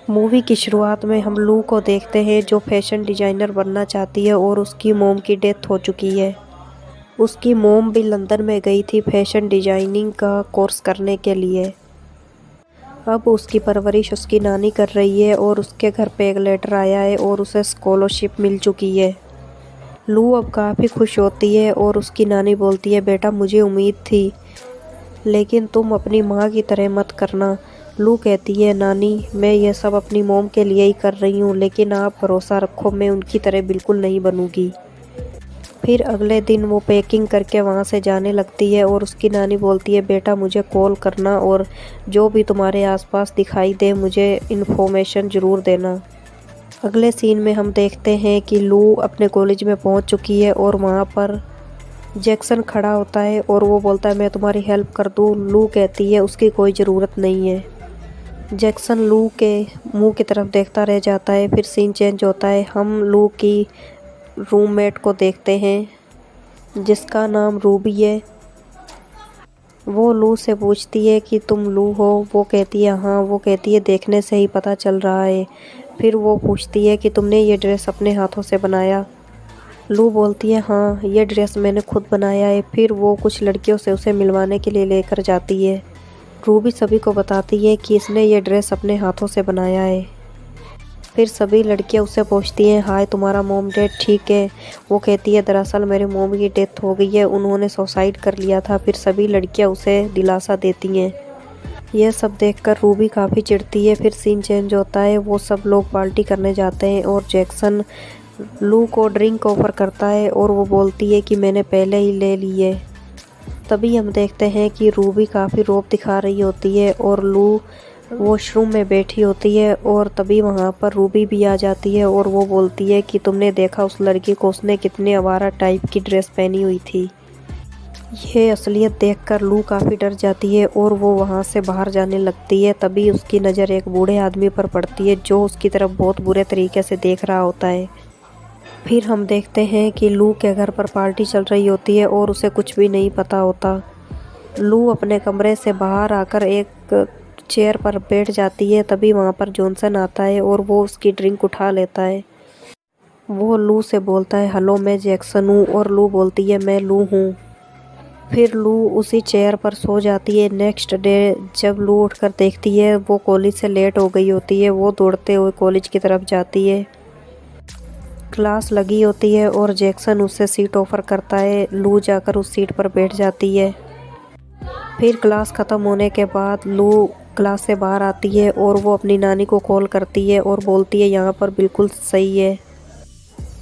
Movie की शुरुआत में हम लू को देखते हैं जो फैशन डिज़ाइनर बनना चाहती है और उसकी मॉम की डेथ हो चुकी है। उसकी मॉम भी लंदन में गई थी फैशन डिज़ाइनिंग का कोर्स करने के लिए। अब उसकी परवरिश उसकी नानी कर रही है और उसके घर पे एक लेटर आया है और उसे स्कॉलरशिप मिल चुकी है। लू अब काफ़ी खुश होती है और उसकी नानी बोलती है, बेटा मुझे उम्मीद थी, लेकिन तुम अपनी माँ की तरह मत करना। लू कहती है, नानी मैं यह सब अपनी मॉम के लिए ही कर रही हूँ, लेकिन आप भरोसा रखो मैं उनकी तरह बिल्कुल नहीं बनूँगी। फिर अगले दिन वो पैकिंग करके वहाँ से जाने लगती है और उसकी नानी बोलती है, बेटा मुझे कॉल करना और जो भी तुम्हारे आसपास दिखाई दे मुझे इन्फॉर्मेशन ज़रूर देना। अगले सीन में हम देखते हैं कि लू अपने कॉलेज में पहुँच चुकी है और वहाँ पर जैक्सन खड़ा होता है और वो बोलता है, मैं तुम्हारी हेल्प कर दूँ। लू कहती है उसकी कोई ज़रूरत नहीं है। जैक्सन लू के मुंह की तरफ देखता रह जाता है। फिर सीन चेंज होता है, हम लू की रूममेट को देखते हैं जिसका नाम रूबी है। वो लू से पूछती है कि तुम लू हो? वो कहती है हाँ। वो कहती है देखने से ही पता चल रहा है। फिर वो पूछती है कि तुमने ये ड्रेस अपने हाथों से बनाया? लू बोलती है हाँ, ये ड्रेस मैंने खुद बनाया है। फिर वो कुछ लड़कियों से उसे मिलवाने के लिए लेकर जाती है। रूबी सभी को बताती है कि इसने ये ड्रेस अपने हाथों से बनाया है। फिर सभी लड़कियां उससे पूछती हैं, हाय तुम्हारा मॉम डैड ठीक है? वो कहती है दरअसल मेरे मॉम की डेथ हो गई है, उन्होंने सुसाइड कर लिया था। फिर सभी लड़कियां उसे दिलासा देती हैं। यह सब देखकर रूबी काफ़ी चिढ़ती है। फिर सीन चेंज होता है, वो सब लोग पार्टी करने जाते हैं और जैक्सन लू को ड्रिंक ऑफर करता है और वो बोलती है कि मैंने पहले ही ले ली है। तभी हम देखते हैं कि रूबी काफ़ी रौब दिखा रही होती है और लू वॉशरूम में बैठी होती है और तभी वहाँ पर रूबी भी आ जाती है और वो बोलती है कि तुमने देखा उस लड़की को, उसने कितने आवारा टाइप की ड्रेस पहनी हुई थी। यह असलियत देखकर लू काफ़ी डर जाती है और वो वहाँ से बाहर जाने लगती है। तभी उसकी नज़र एक बूढ़े आदमी पर पड़ती है जो उसकी तरफ बहुत बुरे तरीके से देख रहा होता है। फिर हम देखते हैं कि लू के घर पर पार्टी चल रही होती है और उसे कुछ भी नहीं पता होता। लू अपने कमरे से बाहर आकर एक चेयर पर बैठ जाती है। तभी वहाँ पर जॉनसन आता है और वो उसकी ड्रिंक उठा लेता है। वो लू से बोलता है, हेलो मैं जैक्सन हूँ। और लू बोलती है, मैं लू हूँ। फिर लू उसी चेयर पर सो जाती है। नेक्स्ट डे जब लू उठकर देखती है वो कॉलेज से लेट हो गई होती है। वो दौड़ते हुए कॉलेज की तरफ जाती है। क्लास लगी होती है और जैक्सन उससे सीट ऑफर करता है। लू जाकर उस सीट पर बैठ जाती है। फिर क्लास ख़त्म होने के बाद लू क्लास से बाहर आती है और वो अपनी नानी को कॉल करती है और बोलती है यहाँ पर बिल्कुल सही है।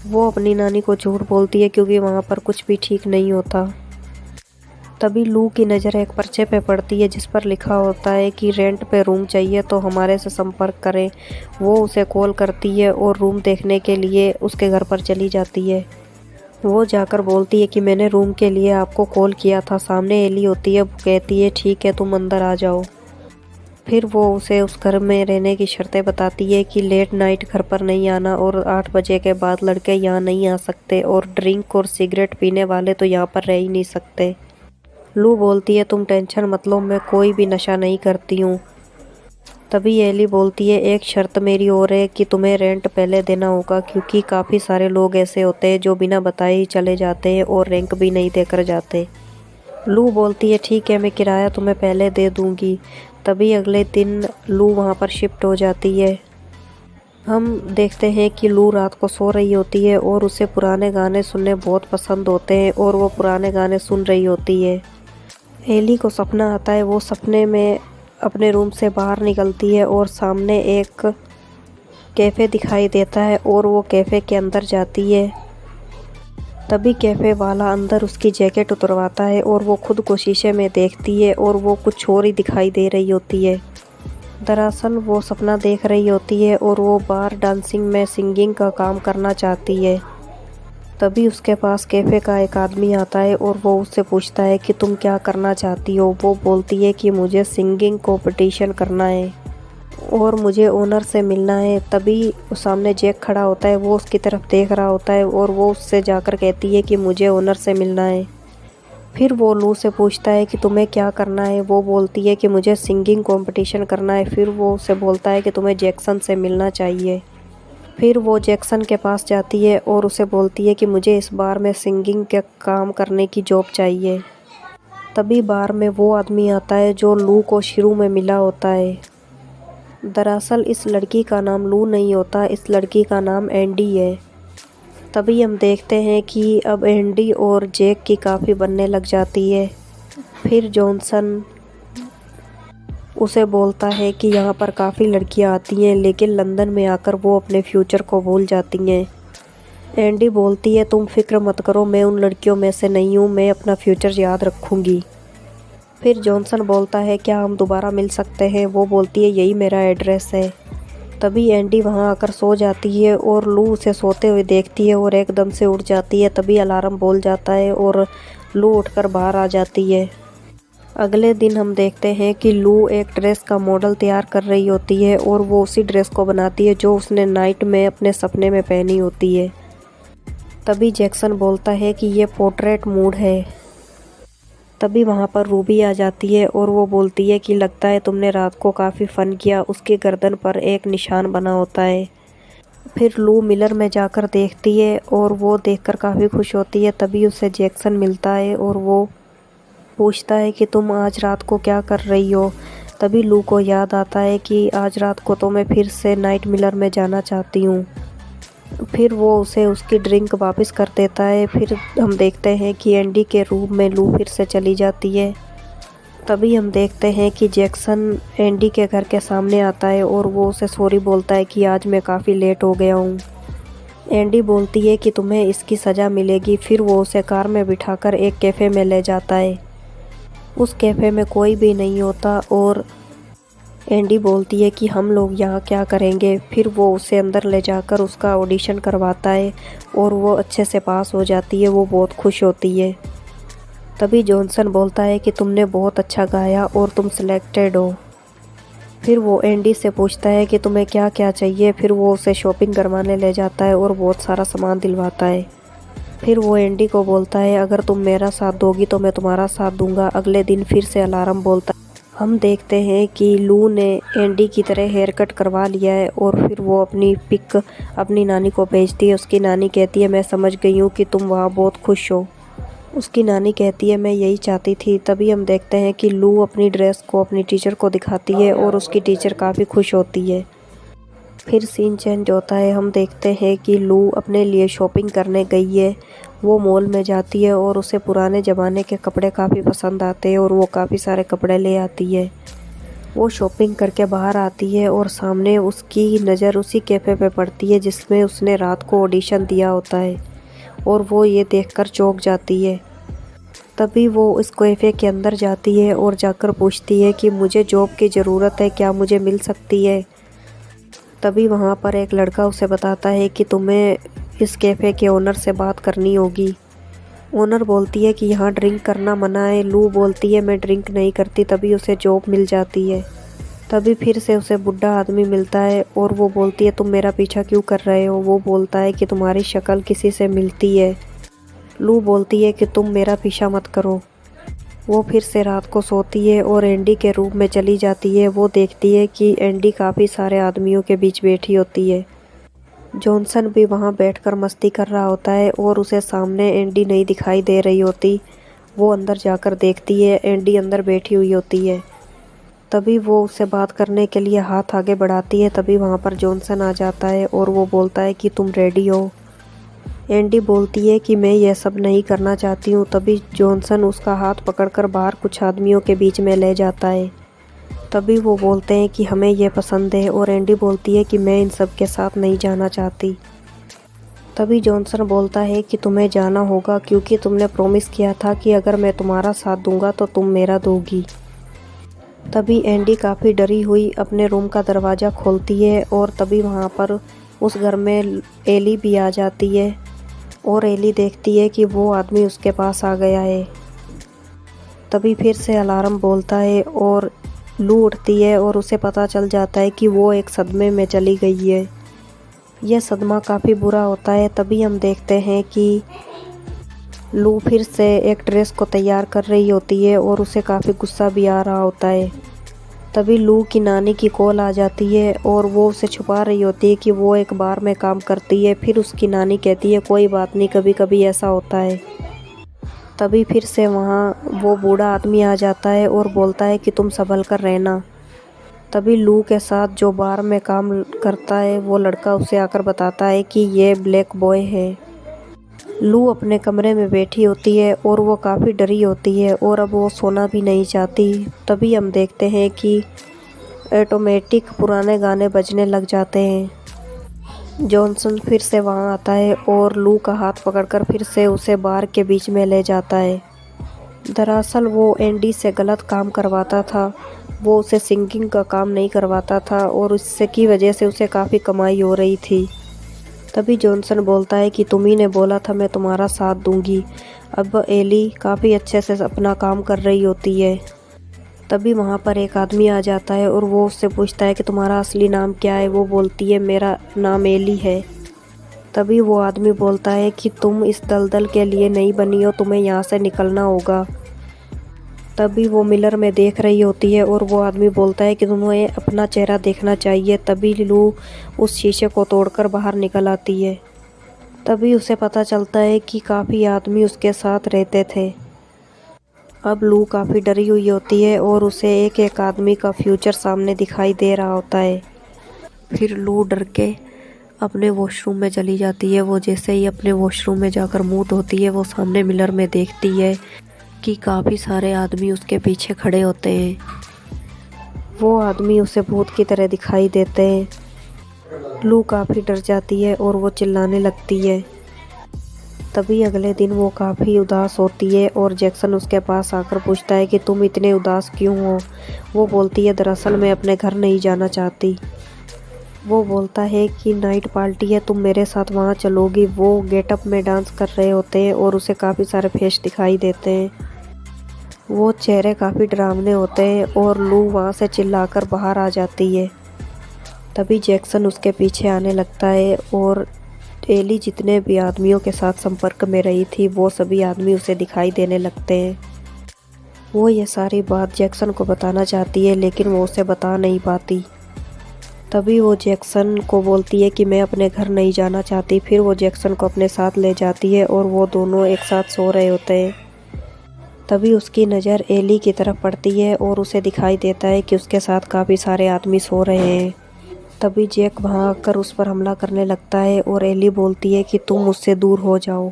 वो अपनी नानी को झूठ बोलती है क्योंकि वहाँ पर कुछ भी ठीक नहीं होता। तभी लू की नज़र एक पर्चे पे पड़ती है जिस पर लिखा होता है कि रेंट पे रूम चाहिए तो हमारे से संपर्क करें। वो उसे कॉल करती है और रूम देखने के लिए उसके घर पर चली जाती है। वो जाकर बोलती है कि मैंने रूम के लिए आपको कॉल किया था। सामने एली होती है। वो कहती है ठीक है तुम अंदर आ जाओ। फिर वो उसे उस घर में रहने की शर्तें बताती है कि लेट नाइट घर पर नहीं आना और 8 बजे के बाद लड़के यहाँ नहीं आ सकते और ड्रिंक और सिगरेट पीने वाले तो यहाँ पर रह ही नहीं सकते। लू बोलती है तुम टेंशन मत लो, मैं कोई भी नशा नहीं करती हूँ। तभी एली बोलती है एक शर्त मेरी और है कि तुम्हें रेंट पहले देना होगा क्योंकि काफ़ी सारे लोग ऐसे होते हैं जो बिना बताए ही चले जाते हैं और रेंट भी नहीं देकर जाते। लू बोलती है ठीक है मैं किराया तुम्हें पहले दे दूँगी। तभी अगले दिन लू वहाँ पर शिफ्ट हो जाती है। हम देखते हैं कि लू रात को सो रही होती है और उसे पुराने गाने सुनने बहुत पसंद होते हैं और वो पुराने गाने सुन रही होती है। एली को सपना आता है। वो सपने में अपने रूम से बाहर निकलती है और सामने एक कैफ़े दिखाई देता है और वो कैफ़े के अंदर जाती है। तभी कैफ़े वाला अंदर उसकी जैकेट उतरवाता है और वो खुद को शीशे में देखती है और वो कुछ और ही दिखाई दे रही होती है। दरअसल वो सपना देख रही होती है और वो बार डांसिंग में सिंगिंग का काम करना चाहती है। तभी उसके पास कैफ़े का एक आदमी आता है और वो उससे पूछता है कि तुम क्या करना चाहती हो? वो बोलती है कि मुझे सिंगिंग कंपटीशन करना है और मुझे ओनर से मिलना है। तभी सामने जैक खड़ा होता है। वो उसकी तरफ देख रहा होता है और वो उससे जाकर कहती है कि मुझे ओनर से मिलना है। फिर वो लू से पूछता है कि तुम्हें क्या करना है। वो बोलती है कि मुझे सिंगिंग कंपटीशन करना है। फिर वो उसे बोलता है कि तुम्हें जैक्सन से मिलना चाहिए। फिर वो जैक्सन के पास जाती है और उसे बोलती है कि मुझे इस बार में सिंगिंग के काम करने की जॉब चाहिए। तभी बार में वो आदमी आता है जो लू को शुरू में मिला होता है। दरअसल इस लड़की का नाम लू नहीं होता, इस लड़की का नाम एंडी है। तभी हम देखते हैं कि अब एंडी और जैक की काफ़ी बनने लग जाती है। फिर जॉनसन उसे बोलता है कि यहाँ पर काफ़ी लड़कियाँ आती हैं, लेकिन लंदन में आकर वो अपने फ्यूचर को भूल जाती हैं। एंडी बोलती है तुम फिक्र मत करो, मैं उन लड़कियों में से नहीं हूँ, मैं अपना फ्यूचर याद रखूँगी। फिर जॉनसन बोलता है क्या हम दोबारा मिल सकते हैं। वो बोलती है यही मेरा एड्रेस है। तभी एंडी वहाँ आकर सो जाती है और लू उसे सोते हुए देखती है और एकदम से उठ जाती है। तभी अलार्म बोल जाता है और लू उठकर बाहर आ जाती है। अगले दिन हम देखते हैं कि लू एक ड्रेस का मॉडल तैयार कर रही होती है और वो उसी ड्रेस को बनाती है जो उसने नाइट में अपने सपने में पहनी होती है। तभी जैक्सन बोलता है कि ये पोर्ट्रेट मूड है। तभी वहाँ पर रूबी आ जाती है और वो बोलती है कि लगता है तुमने रात को काफ़ी फ़न किया। उसके गर्दन पर एक निशान बना होता है। फिर लू मिरर में जाकर देखती है और वो देखकर काफ़ी खुश होती है। तभी उसे जैक्सन मिलता है और वो पूछता है कि तुम आज रात को क्या कर रही हो। तभी लू को याद आता है कि आज रात को तो मैं फिर से नाइट मिरर में जाना चाहती हूँ। फिर वो उसे उसकी ड्रिंक वापस कर देता है। फिर हम देखते हैं कि एंडी के रूम में लू फिर से चली जाती है। तभी हम देखते हैं कि जैक्सन एंडी के घर के सामने आता है और वो उसे सॉरी बोलता है कि आज मैं काफ़ी लेट हो गया हूँ। एंडी बोलती है कि तुम्हें इसकी सज़ा मिलेगी। फिर वो उसे कार में बिठाकर एक कैफ़े में ले जाता है। उस कैफ़े में कोई भी नहीं होता और एंडी बोलती है कि हम लोग यहाँ क्या करेंगे। फिर वो उसे अंदर ले जाकर उसका ऑडिशन करवाता है और वो अच्छे से पास हो जाती है। वो बहुत खुश होती है। तभी जॉनसन बोलता है कि तुमने बहुत अच्छा गाया और तुम सिलेक्टेड हो। फिर वो एंडी से पूछता है कि तुम्हें क्या क्या चाहिए। फिर वो उसे शॉपिंग करवाने ले जाता है और बहुत सारा सामान दिलवाता है। फिर वो एंडी को बोलता है अगर तुम मेरा साथ दोगी तो मैं तुम्हारा साथ दूंगा। अगले दिन फिर से अलार्म बोलता है। हम देखते हैं कि लू ने एंडी की तरह हेयर कट करवा लिया है और फिर वो अपनी पिक अपनी नानी को भेजती है। उसकी नानी कहती है मैं समझ गई हूँ कि तुम वहाँ बहुत खुश हो। उसकी नानी कहती है मैं यही चाहती थी। तभी हम देखते हैं कि लू अपनी ड्रेस को अपनी टीचर को दिखाती है और उसकी टीचर काफ़ी खुश होती है। फिर सीन चेंज होता है। हम देखते हैं कि लू अपने लिए शॉपिंग करने गई है। वो मॉल में जाती है और उसे पुराने ज़माने के कपड़े काफ़ी पसंद आते हैं और वो काफ़ी सारे कपड़े ले आती है। वो शॉपिंग करके बाहर आती है और सामने उसकी नज़र उसी कैफ़े पे पड़ती है जिसमें उसने रात को ऑडिशन दिया होता है और वो ये देखकर चौंक जाती है। तभी वो इस कैफ़े के अंदर जाती है और जाकर पूछती है कि मुझे जॉब की ज़रूरत है, क्या मुझे मिल सकती है। तभी वहाँ पर एक लड़का उसे बताता है कि तुम्हें इस कैफ़े के ओनर से बात करनी होगी। ओनर बोलती है कि यहाँ ड्रिंक करना मना है। लू बोलती है मैं ड्रिंक नहीं करती। तभी उसे जॉब मिल जाती है। तभी फिर से उसे बुढ़ा आदमी मिलता है और वो बोलती है तुम मेरा पीछा क्यों कर रहे हो। वो बोलता है कि तुम्हारी शक्ल किसी से मिलती है। लू बोलती है कि तुम मेरा पीछा मत करो। वो फिर से रात को सोती है और एंडी के रूम में चली जाती है। वो देखती है कि एंडी काफ़ी सारे आदमियों के बीच बैठी होती है। जॉनसन भी वहाँ बैठकर मस्ती कर रहा होता है और उसे सामने एंडी नहीं दिखाई दे रही होती। वो अंदर जाकर देखती है, एंडी अंदर बैठी हुई होती है। तभी वो उससे बात करने के लिए हाथ आगे बढ़ाती है। तभी वहाँ पर जॉनसन आ जाता है और वो बोलता है कि तुम रेडी हो। एंडी बोलती है कि मैं यह सब नहीं करना चाहती हूँ। तभी जॉनसन उसका हाथ पकड़कर बाहर कुछ आदमियों के बीच में ले जाता है। तभी वो बोलते हैं कि हमें ये पसंद है और एंडी बोलती है कि मैं इन सब के साथ नहीं जाना चाहती। तभी जॉनसन बोलता है कि तुम्हें जाना होगा क्योंकि तुमने प्रॉमिस किया था कि अगर मैं तुम्हारा साथ दूंगा तो तुम मेरा दोगी। तभी एंडी काफ़ी डरी हुई अपने रूम का दरवाज़ा खोलती है और तभी वहाँ पर उस घर में एली भी आ जाती है और एली देखती है कि वो आदमी उसके पास आ गया है। तभी फिर से अलार्म बोलता है और लू उठती है और उसे पता चल जाता है कि वो एक सदमे में चली गई है। यह सदमा काफ़ी बुरा होता है। तभी हम देखते हैं कि लू फिर से एक ड्रेस को तैयार कर रही होती है और उसे काफ़ी गुस्सा भी आ रहा होता है। तभी लू की नानी की कॉल आ जाती है और वो उसे छुपा रही होती है कि वो एक बार में काम करती है। फिर उसकी नानी कहती है कोई बात नहीं, कभी कभी ऐसा होता है। तभी फिर से वहाँ वो बूढ़ा आदमी आ जाता है और बोलता है कि तुम संभल कर रहना। तभी लू के साथ जो बार में काम करता है वो लड़का उसे आकर बताता है कि ये ब्लैक बॉय है। लू अपने कमरे में बैठी होती है और वो काफ़ी डरी होती है और अब वो सोना भी नहीं चाहती। तभी हम देखते हैं कि ऑटोमेटिक पुराने गाने बजने लग जाते हैं। जॉनसन फिर से वहाँ आता है और लू का हाथ पकड़कर फिर से उसे बार के बीच में ले जाता है। दरअसल वो एंडी से गलत काम करवाता था, वो उसे सिंगिंग का काम नहीं करवाता था और इससे की वजह से उसे काफ़ी कमाई हो रही थी। तभी जॉनसन बोलता है कि तुम ही ने बोला था मैं तुम्हारा साथ दूंगी। अब एली काफ़ी अच्छे से अपना काम कर रही होती है। तभी वहाँ पर एक आदमी आ जाता है और वो उससे पूछता है कि तुम्हारा असली नाम क्या है। वो बोलती है मेरा नाम एली है। तभी वो आदमी बोलता है कि तुम इस दलदल के लिए नहीं बनी हो, तुम्हें यहाँ से निकलना होगा। तभी वो मिरर में देख रही होती है और वो आदमी बोलता है कि तुम्हें अपना चेहरा देखना चाहिए। तभी लू उस शीशे को तोड़कर बाहर निकल आती है। तभी उसे पता चलता है कि काफ़ी आदमी उसके साथ रहते थे। अब लू काफ़ी डरी हुई होती है और उसे एक एक आदमी का फ्यूचर सामने दिखाई दे रहा होता है। फिर लू डर के अपने वॉशरूम में चली जाती है। वो जैसे ही अपने वॉशरूम में जाकर मुँह धोती है वो सामने मिरर में देखती है कि काफ़ी सारे आदमी उसके पीछे खड़े होते हैं। वो आदमी उसे भूत की तरह दिखाई देते हैं। लू काफ़ी डर जाती है और वो चिल्लाने लगती है। तभी अगले दिन वो काफ़ी उदास होती है और जैक्सन उसके पास आकर पूछता है कि तुम इतने उदास क्यों हो। वो बोलती है दरअसल मैं अपने घर नहीं जाना चाहती। वो बोलता है कि नाइट पार्टी है, तुम मेरे साथ वहाँ चलोगी। वो गेटअप में डांस कर रहे होते हैं और उसे काफ़ी सारे फेस दिखाई देते हैं। वो चेहरे काफ़ी डरावने होते हैं और लू वहाँ से चिल्लाकर बाहर आ जाती है। तभी जैक्सन उसके पीछे आने लगता है और एली जितने भी आदमियों के साथ संपर्क में रही थी वो सभी आदमी उसे दिखाई देने लगते हैं। वो ये सारी बात जैक्सन को बताना चाहती है लेकिन वो उसे बता नहीं पाती। तभी वो जैक्सन को बोलती है कि मैं अपने घर नहीं जाना चाहती। फिर वो जैक्सन को अपने साथ ले जाती है और वो दोनों एक साथ सो रहे होते हैं। तभी उसकी नज़र एली की तरफ पड़ती है और उसे दिखाई देता है कि उसके साथ काफ़ी सारे आदमी सो रहे हैं। तभी जैक वहाँ आकर उस पर हमला करने लगता है और एली बोलती है कि तुम मुझसे दूर हो जाओ।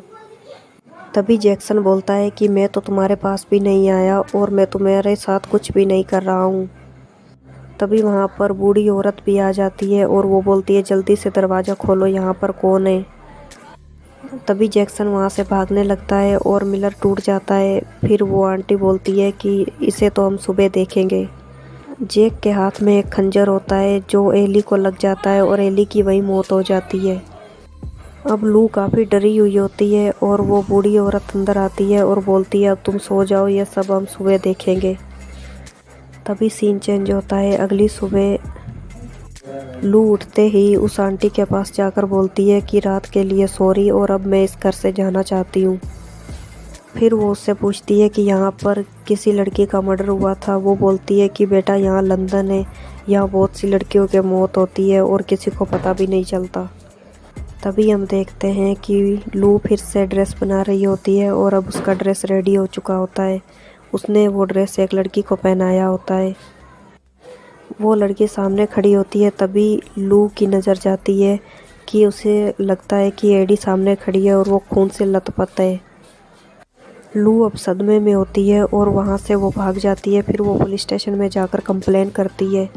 तभी जैक्सन बोलता है कि मैं तो तुम्हारे पास भी नहीं आया और मैं तुम्हारे साथ कुछ भी नहीं कर रहा हूँ। तभी वहाँ पर बूढ़ी औरत भी आ जाती है और वो बोलती है जल्दी से दरवाज़ा खोलो, यहाँ पर कौन है। तभी जैक्सन वहाँ से भागने लगता है और मिरर टूट जाता है। फिर वो आंटी बोलती है कि इसे तो हम सुबह देखेंगे। जैक के हाथ में एक खंजर होता है जो एली को लग जाता है और एली की वही मौत हो जाती है। अब लू काफ़ी डरी हुई होती है और वो बूढ़ी औरत अंदर आती है और बोलती है अब तुम सो जाओ, ये सब हम सुबह देखेंगे। तभी सीन चेंज होता है। अगली सुबह लू उठते ही उस आंटी के पास जाकर बोलती है कि रात के लिए सॉरी और अब मैं इस घर से जाना चाहती हूँ। फिर वो उससे पूछती है कि यहाँ पर किसी लड़की का मर्डर हुआ था। वो बोलती है कि बेटा यहाँ लंदन है, यहाँ बहुत सी लड़कियों की मौत होती है और किसी को पता भी नहीं चलता। तभी हम देखते हैं कि लू फिर से ड्रेस बना रही होती है और अब उसका ड्रेस रेडी हो चुका होता है। उसने वो ड्रेस एक लड़की को पहनाया होता है। वो लड़की सामने खड़ी होती है। तभी लू की नज़र जाती है कि उसे लगता है कि एडी सामने खड़ी है और वो खून से लथपथ है। लू अब सदमे में होती है और वहाँ से वो भाग जाती है। फिर वो पुलिस स्टेशन में जाकर कंप्लेन करती है।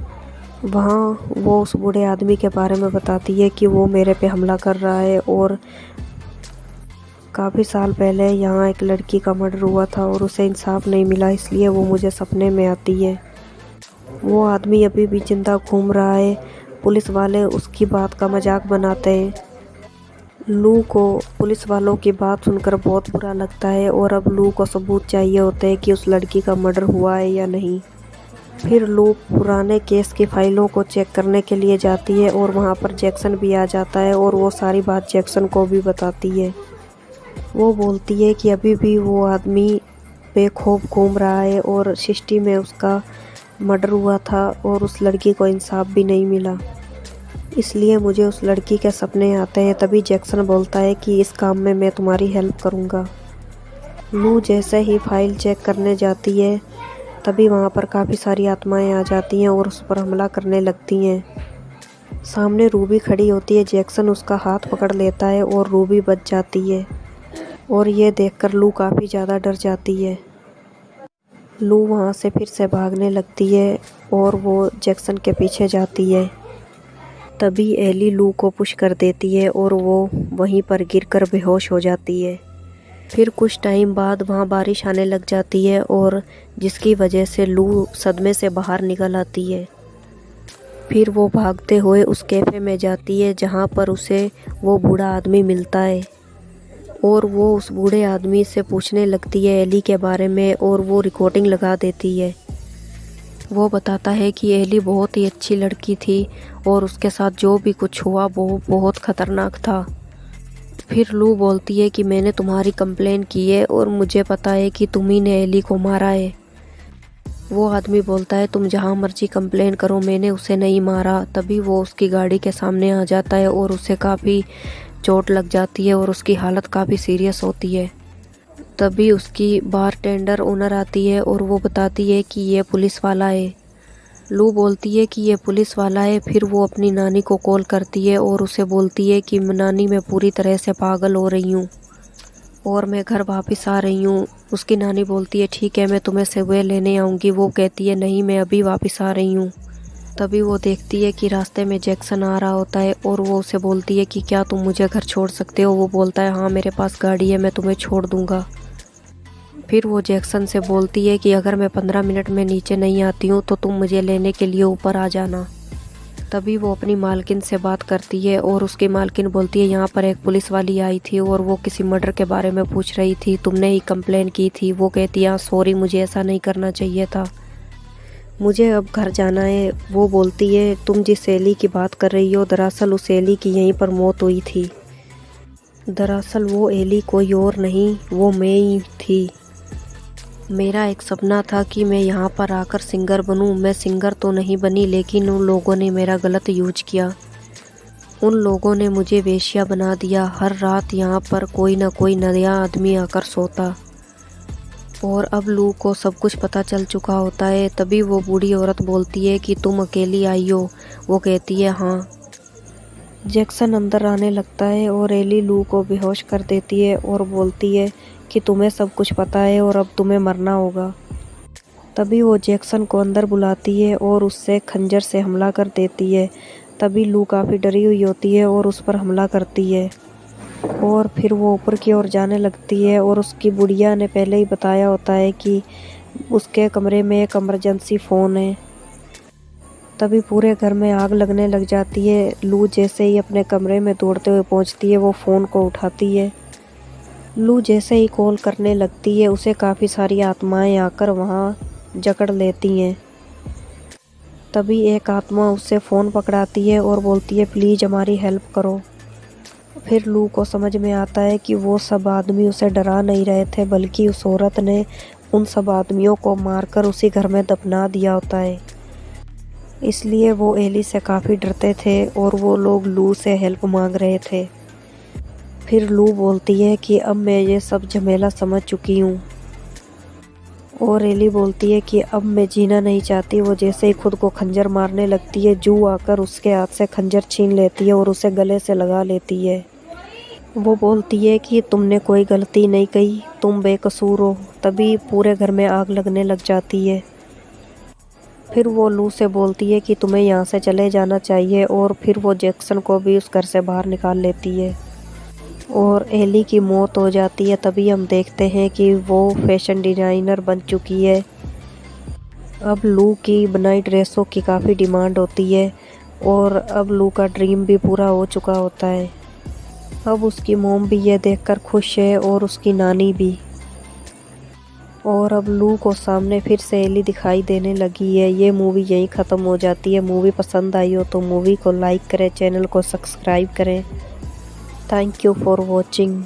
वहाँ वो उस बूढ़े आदमी के बारे में बताती है कि वो मेरे पे हमला कर रहा है और काफ़ी साल पहले यहाँ एक लड़की का मर्डर हुआ था और उसे इंसाफ नहीं मिला, इसलिए वो मुझे सपने में आती है। वो आदमी अभी भी जिंदा घूम रहा है। पुलिस वाले उसकी बात का मजाक बनाते हैं। लू को पुलिस वालों की बात सुनकर बहुत बुरा लगता है और अब लू को सबूत चाहिए होते हैं कि उस लड़की का मर्डर हुआ है या नहीं। फिर लू पुराने केस की फाइलों को चेक करने के लिए जाती है और वहाँ पर जैक्सन भी आ जाता है और वो सारी बात जैक्सन को भी बताती है। वो बोलती है कि अभी भी वो आदमी बेखौफ घूम रहा है और सिटी में उसका मर्डर हुआ था और उस लड़की को इंसाफ भी नहीं मिला, इसलिए मुझे उस लड़की के सपने आते हैं। तभी जैक्सन बोलता है कि इस काम में मैं तुम्हारी हेल्प करूँगा। लू जैसे ही फाइल चेक करने जाती है तभी वहाँ पर काफ़ी सारी आत्माएं आ जाती हैं और उस पर हमला करने लगती हैं। सामने रूबी खड़ी होती है, जैक्सन उसका हाथ पकड़ लेता है और रूबी बच जाती है और ये देखकर लू काफ़ी ज़्यादा डर जाती है। लू वहाँ से फिर से भागने लगती है और वो जैक्सन के पीछे जाती है। तभी एली लू को पुश कर देती है और वो वहीं पर गिरकर बेहोश हो जाती है। फिर कुछ टाइम बाद वहाँ बारिश आने लग जाती है और जिसकी वजह से लू सदमे से बाहर निकल आती है। फिर वो भागते हुए उस कैफ़े में जाती है जहाँ पर उसे वो बूढ़ा आदमी मिलता है और वो उस बूढ़े आदमी से पूछने लगती है एली के बारे में और वो रिकॉर्डिंग लगा देती है। वो बताता है कि एली बहुत ही अच्छी लड़की थी और उसके साथ जो भी कुछ हुआ वो बहुत ख़तरनाक था। फिर लू बोलती है कि मैंने तुम्हारी कंप्लेन की है और मुझे पता है कि तुम्ही ने एली को मारा है। वो आदमी बोलता है तुम जहाँ मर्जी कंप्लेन करो, मैंने उसे नहीं मारा। तभी वो उसकी गाड़ी के सामने आ जाता है और उसे काफ़ी चोट लग जाती है और उसकी हालत काफ़ी सीरियस होती है। तभी उसकी बारटेंडर ओनर आती है और वो बताती है कि ये पुलिस वाला है। लू बोलती है कि ये पुलिस वाला है। फिर वो अपनी नानी को कॉल करती है और उसे बोलती है कि नानी मैं पूरी तरह से पागल हो रही हूँ और मैं घर वापस आ रही हूँ। उसकी नानी बोलती है ठीक है मैं तुम्हें सुबह लेने आऊँगी। वो कहती है नहीं मैं अभी वापस आ रही हूँ। तभी वो देखती है कि रास्ते में जैक्सन आ रहा होता है और वो उसे बोलती है कि क्या तुम मुझे घर छोड़ सकते हो। वो बोलता है हाँ मेरे पास गाड़ी है, मैं तुम्हें छोड़ दूँगा। फिर वो जैक्सन से बोलती है कि अगर मैं 15 मिनट में नीचे नहीं आती हूँ तो तुम मुझे लेने के लिए ऊपर आ जाना। तभी वो अपनी मालकिन से बात करती है और उसकी मालकिन बोलती है यहाँ पर एक पुलिस वाली आई थी और वो किसी मर्डर के बारे में पूछ रही थी, तुमने ही कंप्लेन की थी। वो कहती है सॉरी मुझे ऐसा नहीं करना चाहिए था, मुझे अब घर जाना है। वो बोलती है तुम जिस एली की बात कर रही हो दरअसल उस एली की यहीं पर मौत हुई थी। दरअसल वो एली कोई और नहीं वो मैं ही थी। मेरा एक सपना था कि मैं यहाँ पर आकर सिंगर बनूँ। मैं सिंगर तो नहीं बनी लेकिन उन लोगों ने मेरा गलत यूज किया। उन लोगों ने मुझे वेश्या बना दिया। हर रात यहाँ पर कोई ना कोई नया आदमी आकर सोता और अब लू को सब कुछ पता चल चुका होता है। तभी वो बूढ़ी औरत बोलती है कि तुम अकेली आई हो। वो कहती है हाँ। जैक्सन अंदर आने लगता है और एली लू को बेहोश कर देती है और बोलती है कि तुम्हें सब कुछ पता है और अब तुम्हें मरना होगा। तभी वो जैक्सन को अंदर बुलाती है और उससे खंजर से हमला कर देती है। तभी लू काफ़ी डरी हुई होती है और उस पर हमला करती है और फिर वो ऊपर की ओर जाने लगती है और उसकी बुढ़िया ने पहले ही बताया होता है कि उसके कमरे में एक इमरजेंसी फ़ोन है। तभी पूरे घर में आग लगने लग जाती है। लू जैसे ही अपने कमरे में दौड़ते हुए पहुंचती है वो फ़ोन को उठाती है। लू जैसे ही कॉल करने लगती है उसे काफ़ी सारी आत्माएं आकर वहाँ जकड़ लेती हैं। तभी एक आत्मा उससे फ़ोन पकड़ाती है और बोलती है प्लीज़ हमारी हेल्प करो। फिर लू को समझ में आता है कि वो सब आदमी उसे डरा नहीं रहे थे बल्कि उस औरत ने उन सब आदमियों को मारकर उसी घर में दफना दिया होता है। इसलिए वो एली से काफ़ी डरते थे और वो लोग लू से हेल्प मांग रहे थे। फिर लू बोलती है कि अब मैं ये सब झमेला समझ चुकी हूँ और एली बोलती है कि अब मैं जीना नहीं चाहती। वो जैसे ही खुद को खंजर मारने लगती है जू आकर उसके हाथ से खंजर छीन लेती है और उसे गले से लगा लेती है। वो बोलती है कि तुमने कोई गलती नहीं की, तुम बेकसूर हो। तभी पूरे घर में आग लगने लग जाती है। फिर वो लू से बोलती है कि तुम्हें यहाँ से चले जाना चाहिए और फिर वो जैक्सन को भी उस घर से बाहर निकाल लेती है और एली की मौत हो जाती है। तभी हम देखते हैं कि वो फैशन डिज़ाइनर बन चुकी है। अब लू की बनाई ड्रेसों की काफ़ी डिमांड होती है और अब लू का ड्रीम भी पूरा हो चुका होता है। अब उसकी मॉम भी ये देखकर खुश है और उसकी नानी भी। और अब लू को सामने फिर से एली दिखाई देने लगी है। ये मूवी यहीं ख़त्म हो जाती है। मूवी पसंद आई हो तो मूवी को लाइक करें, चैनल को सब्सक्राइब करें। Thank you for watching.